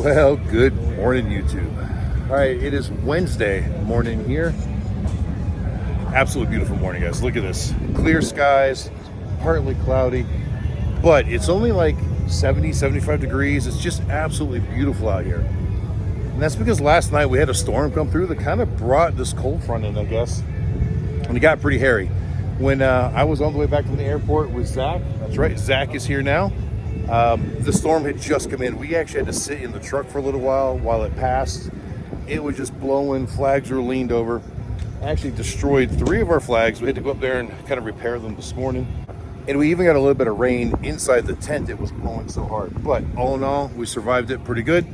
Well, good morning, YouTube. All right, it is Wednesday morning here. Absolutely beautiful morning, guys. Look at this. Clear skies, partly cloudy, but it's only like 70, 75 degrees. It's just absolutely beautiful out here. And that's because last night we had a storm come through that kind of brought this cold front in, I guess. And it got pretty hairy. When I was on the way back from the airport with Zach, that's right, Zach is here now. The storm had just come in. We actually had to sit in the truck for a little while it passed. It was just blowing. Flags were leaned over. Actually destroyed 3 of our flags. We had to go up there and kind of repair them this morning. And we even got a little bit of rain inside the tent. It was blowing so hard. But all in all, we survived it pretty good.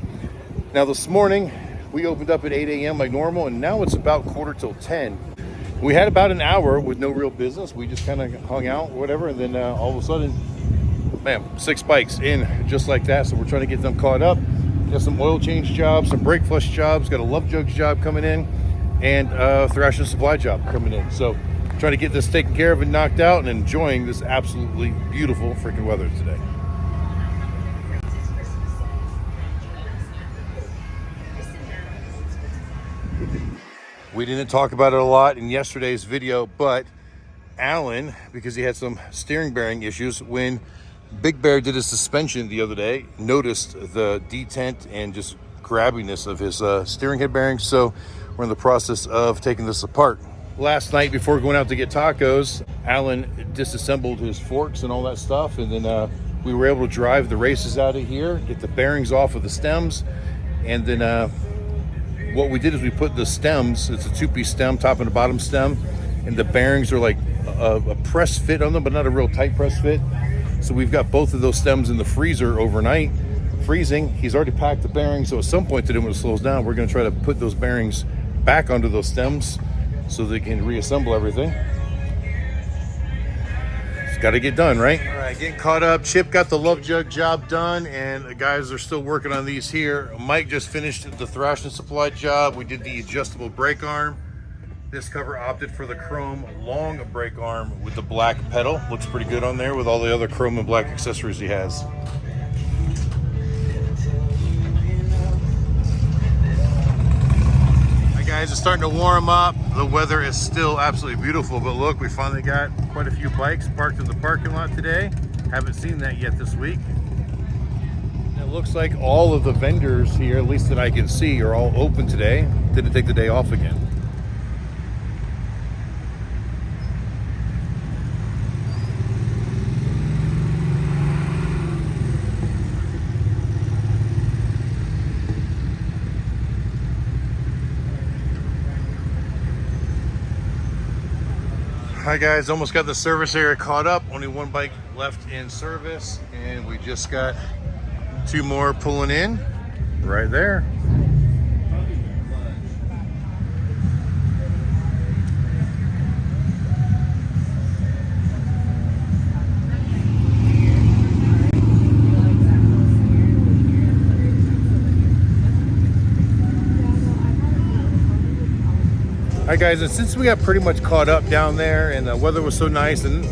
Now this morning, we opened up at 8 a.m. like normal, and now it's about 9:45. We had about an hour with no real business. We just kind of hung out, whatever, and then all of a sudden, bam, 6 bikes in just like that. So we're trying to get them caught up. Got some oil change jobs, some brake flush jobs, got a love jugs job coming in, and a thrashing supply job coming in. So trying to get this taken care of and knocked out and enjoying this absolutely beautiful freaking weather today. We didn't talk about it a lot in yesterday's video, but Alan, because he had some steering bearing issues, when Big Bear did his suspension the other day, noticed the detent and just grabbiness of his steering head bearings. So we're in the process of taking this apart. Last night before going out to get tacos, Alan disassembled his forks and all that stuff. And then we were able to drive the races out of here, get the bearings off of the stems. And then what we did is we put the stems, it's a 2-piece stem, top and a bottom stem. And the bearings are like a press fit on them, but not a real tight press fit. So we've got both of those stems in the freezer overnight, freezing. He's already packed the bearings, so at some point today when it slows down, we're going to try to put those bearings back onto those stems so they can reassemble everything. It's got to get done, right? All right, getting caught up. Chip got the love jug job done, and the guys are still working on these here. Mike just finished the thrashing supply job. We did the adjustable brake arm. This cover opted for the chrome long brake arm with the black pedal. Looks pretty good on there with all the other chrome and black accessories he has. Hi guys, it's starting to warm up. The weather is still absolutely beautiful, but look, we finally got quite a few bikes parked in the parking lot today. Haven't seen that yet this week. It looks like all of the vendors here, at least that I can see, are all open today. Didn't take the day off again. Hi guys, almost got the service area caught up. Only 1 bike left in service, and we just got 2 more pulling in right there. All right guys, and since we got pretty much caught up down there and the weather was so nice and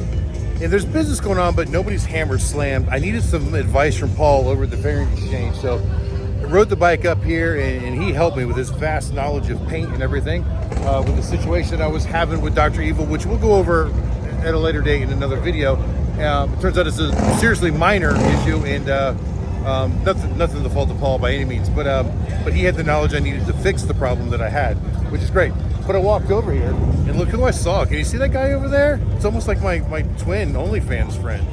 there's business going on, but nobody's hammered slammed, I needed some advice from Paul over at the Fairing Xchange. So I rode the bike up here and he helped me with his vast knowledge of paint and everything with the situation I was having with Dr. Evil, which we'll go over at a later date in another video. It turns out it's a seriously minor issue and nothing to fault of Paul by any means, but he had the knowledge I needed to fix the problem that I had, which is great. But I walked over here, and look who I saw. Can you see that guy over there? It's almost like my twin OnlyFans friend.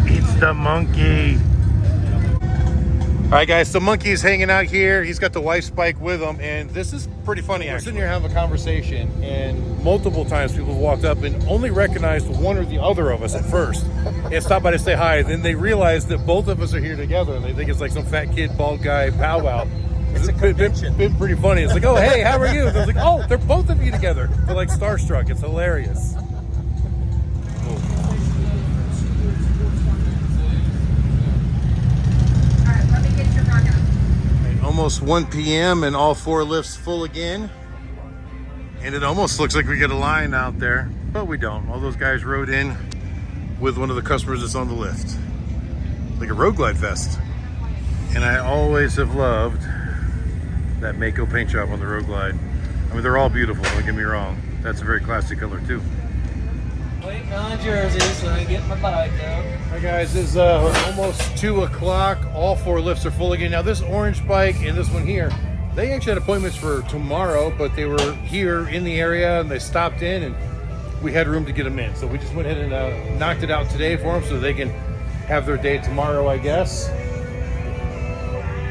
It's the monkey. All right, guys, the monkey's hanging out here. He's got the wife's bike with him, and this is pretty funny, actually. We're sitting here having a conversation, and multiple times people have walked up and only recognized one or the other of us at first and stopped by to say hi. Then they realize that both of us are here together, and they think it's like some fat kid, bald guy powwow. It's been pretty funny. It's like, oh, hey, how are you? They're like, oh, they're both of you together. They're like starstruck. It's hilarious. Cool. All right, let me get your runner. Almost 1 p.m. and all 4 lifts full again. And it almost looks like we get a line out there, but we don't. All those guys rode in with one of the customers that's on the lift. like a road glide vest. And I always have loved that Mako paint job on the road glide. I mean, they're all beautiful, don't get me wrong. That's a very classy color too. Waiting on Jersey so I can get my bike out. Hi guys, it's almost 2 o'clock. All 4 lifts are full again. Now this orange bike and this one here, they actually had appointments for tomorrow, but they were here in the area and they stopped in and we had room to get them in. So we just went ahead and knocked it out today for them so they can have their day tomorrow, I guess.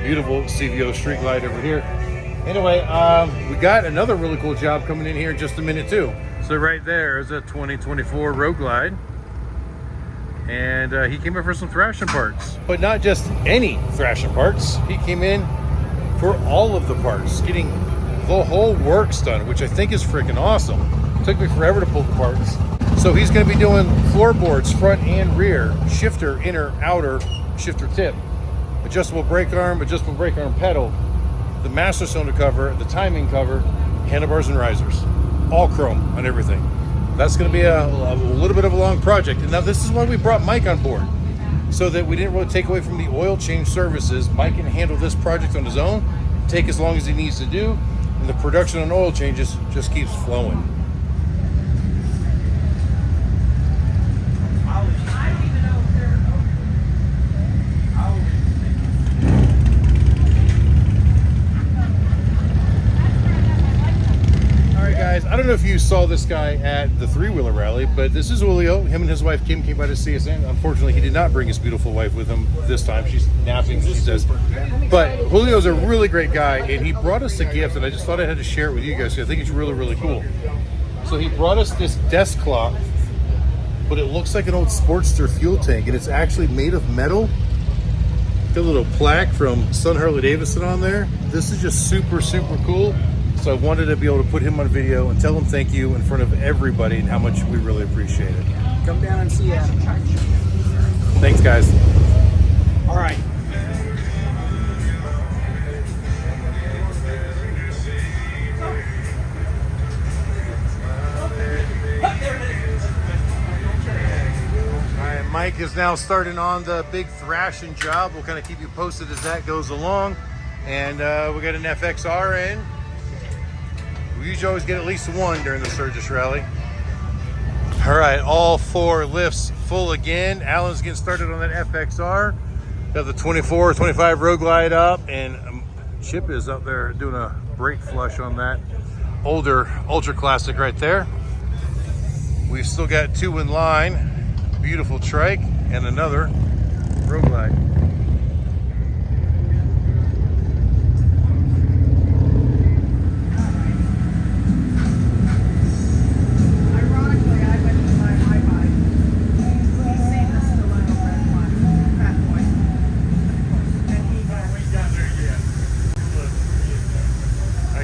Beautiful CVO street glide over here. Anyway, we got another really cool job coming in here in just a minute too. So right there is a 2024 road glide. And he came in for some thrashing parts. But not just any thrashing parts. He came in for all of the parts, getting the whole works done, which I think is freaking awesome. It took me forever to pull the parts. So he's gonna be doing floorboards, front and rear, shifter, inner, outer, shifter tip, adjustable brake arm pedal, the master cylinder cover, the timing cover, handlebars and risers, all chrome on everything. That's going to be a little bit of a long project. And now this is why we brought Mike on board, so that we didn't really take away from the oil change services. Mike can handle this project on his own, take as long as he needs to do, and the production on oil changes just keeps flowing. I don't know if you saw this guy at the three-wheeler rally, but this is Julio. Him and his wife Kim came by to see us in. Unfortunately, he did not bring his beautiful wife with him this time. She's napping, she says. But Julio's a really great guy, and he brought us a gift, and I just thought I had to share it with you guys because I think it's really, really cool. So he brought us this desk clock, but it looks like an old Sportster fuel tank, and it's actually made of metal. Got a little plaque from Sun Harley Davidson on there. This is just super, super cool. So I wanted to be able to put him on video and tell him thank you in front of everybody and how much we really appreciate it. Come down and see Adam. Thanks, guys. All right. All right, Mike is now starting on the big thrashing job. We'll kind of keep you posted as that goes along. And we got an FXR in. We usually always get at least one during the Sturgis rally. All right, all 4 lifts full again. Alan's getting started on that FXR. Got the 24, 25 road glide up, and Chip is up there doing a brake flush on that older Ultra Classic right there. We've still got 2 in line. Beautiful trike and another road glide.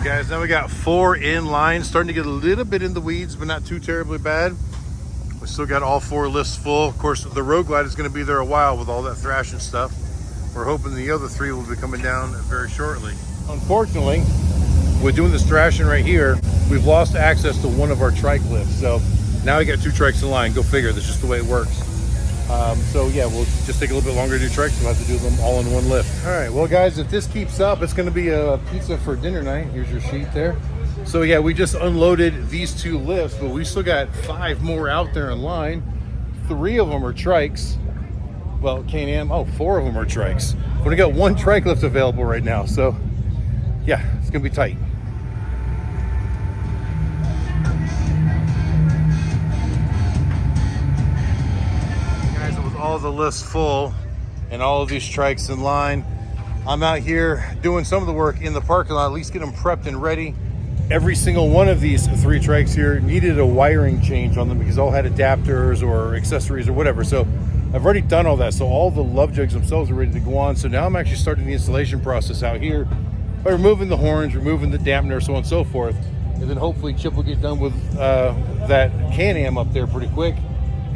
Guys, now we got 4 in line, starting to get a little bit in the weeds, but not too terribly bad. We still got all 4 lifts full. Of course, the road glide is going to be there a while with all that thrashing stuff. We're hoping the other 3 will be coming down very shortly. Unfortunately, with doing this thrashing right here, we've lost access to one of our trike lifts. So now we got 2 trikes in line. Go figure, that's just the way it works. So yeah, we'll just take a little bit longer to do trikes. We'll have to do them all in one lift. All right, well guys, if this keeps up, it's gonna be a pizza for dinner night. Here's your sheet there. So yeah, we just unloaded these 2 lifts, but we still got 5 more out there in line. 3 of them are trikes. Well, Can-Am, 4 of them are trikes. We only got 1 trike lift available right now. So yeah, it's gonna be tight. All the lifts full and all of these trikes in line. I'm out here doing some of the work in the parking lot, at least get them prepped and ready. Every single one of these 3 trikes here needed a wiring change on them because all had adapters or accessories or whatever. So I've already done all that. So all the love jugs themselves are ready to go on. So now I'm actually starting the installation process out here by removing the horns, removing the dampener, so on and so forth. And then hopefully Chip will get done with that Can-Am up there pretty quick.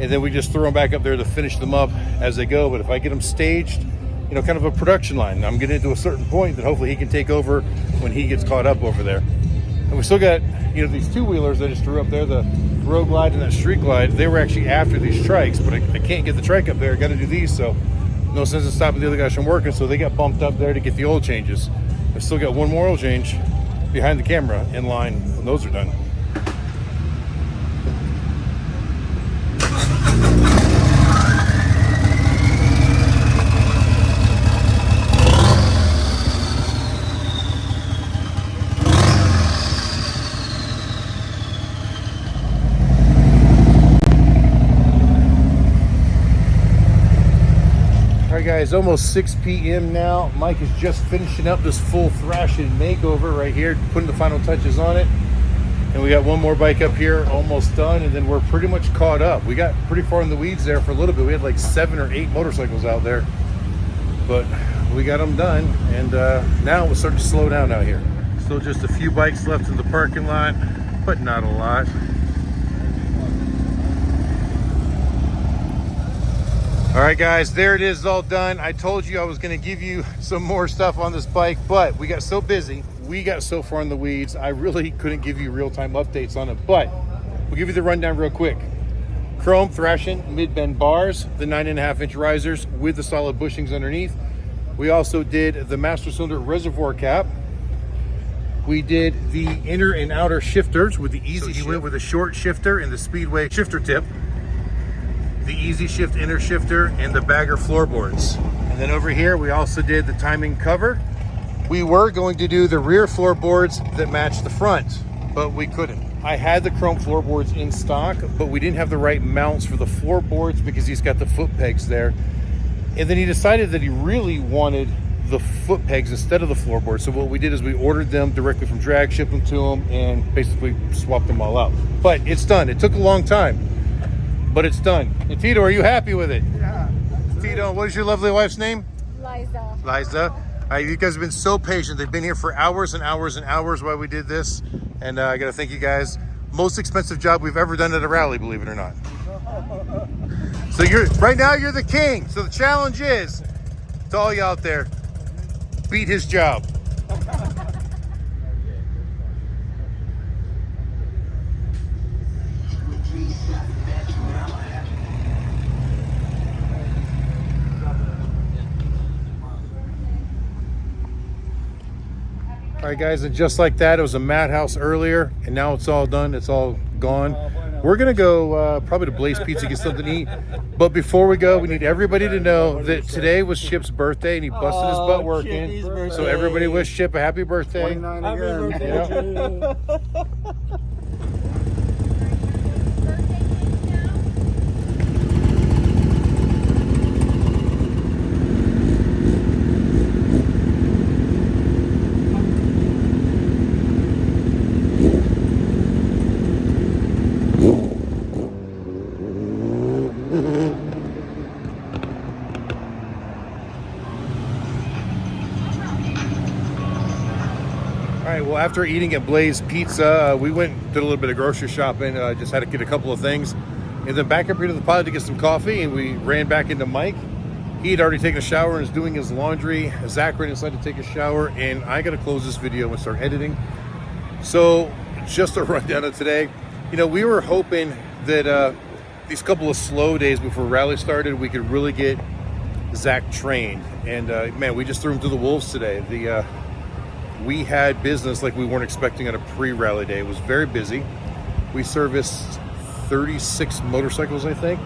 And then we just throw them back up there to finish them up as they go. But if I get them staged, you know, kind of a production line, I'm getting to a certain point that hopefully he can take over when he gets caught up over there. And we still got, you know, these 2-wheelers I just threw up there, the road glide and that street glide. They were actually after these trikes, but I can't get the trike up there. I got to do these. So No sense in stopping the other guys from working, so they got bumped up there to get the oil changes. I still got one more oil change behind the camera in line when those are done. Guys, almost 6 p.m. now. Mike is just finishing up this full thrashing makeover right here, putting the final touches on it. And we got one more bike up here almost done, and then we're pretty much caught up. We got pretty far in the weeds there for a little bit. We had like 7 or 8 motorcycles out there, but we got them done, and now we're starting to slow down out here. Still just a few bikes left in the parking lot, but not a lot. All right, guys, there it is, all done. I told you I was gonna give you some more stuff on this bike, but we got so busy. We got so far in the weeds, I really couldn't give you real-time updates on it, but we'll give you the rundown real quick. Chrome thrashing, mid-bend bars, the 9.5-inch risers with the solid bushings underneath. We also did the master cylinder reservoir cap. We did the inner and outer shifters with the easy shift. Went with a short shifter and the Speedway shifter tip, the easy shift inner shifter, and the bagger floorboards. And then over here we also did the timing cover. We were going to do the rear floorboards that match the front, but we couldn't. I had the chrome floorboards in stock, but we didn't have the right mounts for the floorboards because he's got the foot pegs there. And then he decided that he really wanted the foot pegs instead of the floorboards. So what we did is we ordered them directly from drag, shipped them to him, and basically swapped them all out. But it's done. It took a long time, but it's done. And Tito, are you happy with it? Yeah. Tito, what is your lovely wife's name? Liza. Liza. You guys have been so patient. They've been here for hours and hours and hours while we did this. And I got to thank you guys. Most expensive job we've ever done at a rally, believe it or not. So right now you're the king. So the challenge is to all you out there, beat his job. All right, guys, and just like that, it was a madhouse earlier, and now it's all done. It's all gone. We're gonna go probably to Blaze Pizza, get something to eat. But before we go, we need everybody to know that today was Chip's birthday, and he busted his butt working. So everybody wish Chip a happy birthday. 29 again. Yeah. Well, after eating at Blaze Pizza, we did a little bit of grocery shopping, just had to get a couple of things. And then back up here to the pod to get some coffee, and we ran back into Mike. He had already taken a shower and is doing his laundry. Zach ran inside to take a shower, and I got to close this video and start editing. So just a rundown of today. You know, we were hoping that these couple of slow days before rally started, we could really get Zach trained. And man, we just threw him to the wolves today. We had business like we weren't expecting on a pre-rally day. It was very busy. We serviced 36 motorcycles, I think.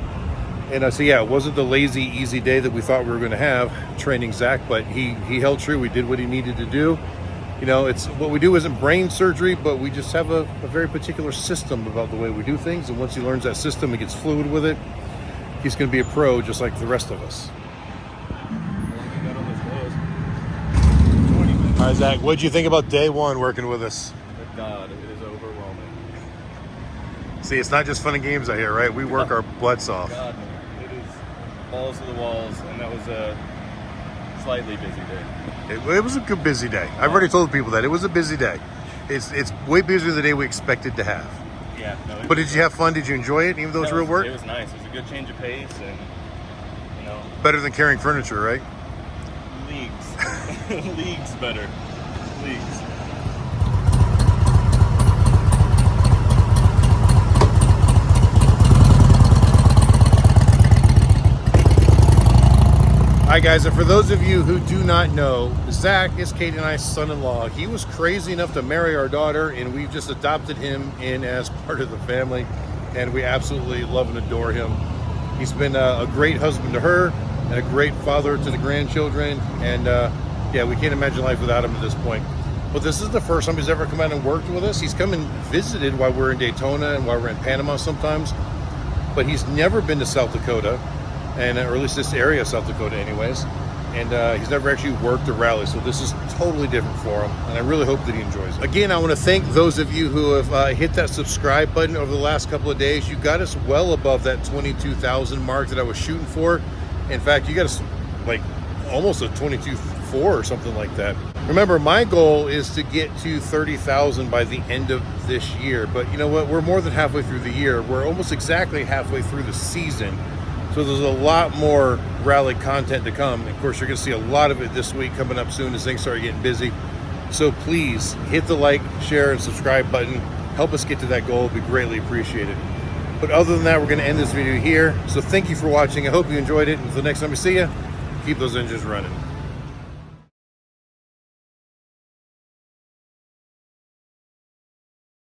And so yeah, it wasn't the lazy, easy day that we thought we were going to have training Zach, but he held true. We did what he needed to do. You know, it's what we do isn't brain surgery, but we just have a very particular system about the way we do things. And once he learns that system and gets fluid with it, he's going to be a pro just like the rest of us. All right, Zach, what'd you think about day one working with us? God, it is overwhelming. See, it's not just fun and games out here, right? We work our butts off. God, it is balls to the walls, and that was a slightly busy day. It was a good busy day. I've already told people that. It was a busy day. It's way busier than the day we expected to have. Yeah. No, But did you have fun? Did you enjoy it, even though it's real work? It was nice. It was a good change of pace, and, you know. Better than carrying furniture, right? Leagues. Leagues better. Leagues. Hi guys, and for those of you who do not know, Zach is Katie and I's son-in-law. He was crazy enough to marry our daughter, and we've just adopted him in as part of the family, and we absolutely love and adore him. He's been a great husband to her and a great father to the grandchildren, and yeah, we can't imagine life without him at this point. But this is the first time he's ever come out and worked with us. He's come and visited while we're in Daytona and while we're in Panama sometimes, but he's never been to South Dakota, and or at least this area of South Dakota anyways, and he's never actually worked a rally, so this is totally different for him, and I really hope that he enjoys it. Again, I want to thank those of you who have hit that subscribe button over the last couple of days. You got us well above that 22,000 mark that I was shooting for. In fact, you got us like almost a 22.4 or something like that. Remember, my goal is to get to 30,000 by the end of this year, but you know what, we're more than halfway through the year. We're almost exactly halfway through the season. So there's a lot more rally content to come. Of course, you're going to see a lot of it this week coming up soon as things start getting busy. So please hit the like, share, and subscribe button. Help us get to that goal. It'd be greatly appreciated. But other than that, we're going to end this video here. So thank you for watching. I hope you enjoyed it. Until next time we see you, keep those engines running.